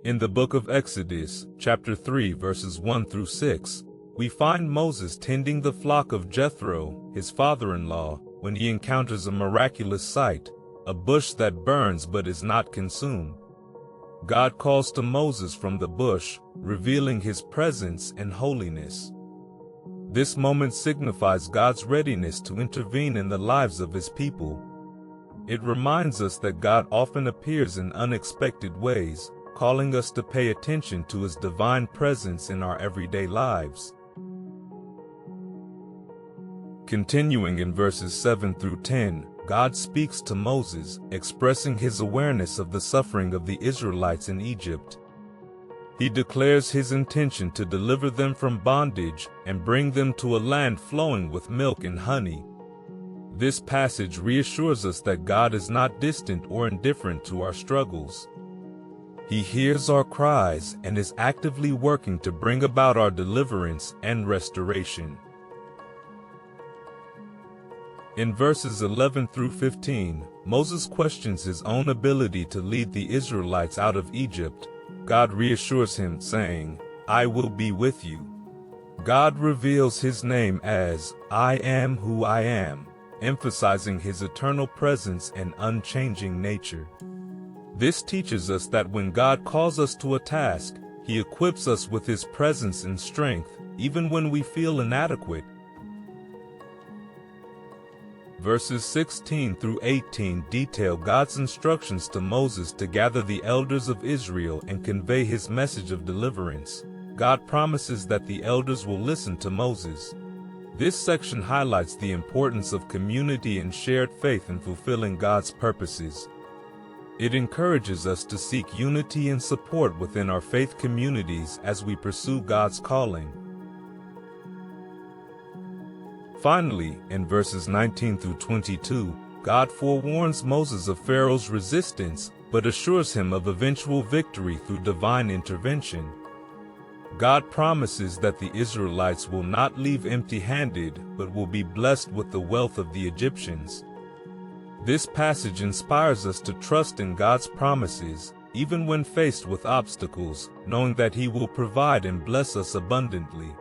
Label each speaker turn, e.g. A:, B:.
A: In the book of Exodus, chapter 3, verses 1 through 6, we find Moses tending the flock of Jethro, his father-in-law, when he encounters a miraculous sight, a bush that burns but is not consumed. God calls to Moses from the bush, revealing his presence and holiness. This moment signifies God's readiness to intervene in the lives of his people. It reminds us that God often appears in unexpected ways, calling us to pay attention to his divine presence in our everyday lives. Continuing in verses 7 through 10, God speaks to Moses, expressing his awareness of the suffering of the Israelites in Egypt. He declares his intention to deliver them from bondage and bring them to a land flowing with milk and honey. This passage reassures us that God is not distant or indifferent to our struggles. He hears our cries and is actively working to bring about our deliverance and restoration. In verses 11 through 15, Moses questions his own ability to lead the Israelites out of Egypt. God reassures him, saying, "I will be with you." God reveals his name as, "I am who I am," emphasizing his eternal presence and unchanging nature. This teaches us that when God calls us to a task, he equips us with his presence and strength, even when we feel inadequate. Verses 16 through 18 detail God's instructions to Moses to gather the elders of Israel and convey his message of deliverance. God promises that the elders will listen to Moses. This section highlights the importance of community and shared faith in fulfilling God's purposes. It encourages us to seek unity and support within our faith communities as we pursue God's calling. Finally, in verses 19 through 22, God forewarns Moses of Pharaoh's resistance, but assures him of eventual victory through divine intervention. God promises that the Israelites will not leave empty-handed, but will be blessed with the wealth of the Egyptians. This passage inspires us to trust in God's promises, even when faced with obstacles, knowing that he will provide and bless us abundantly.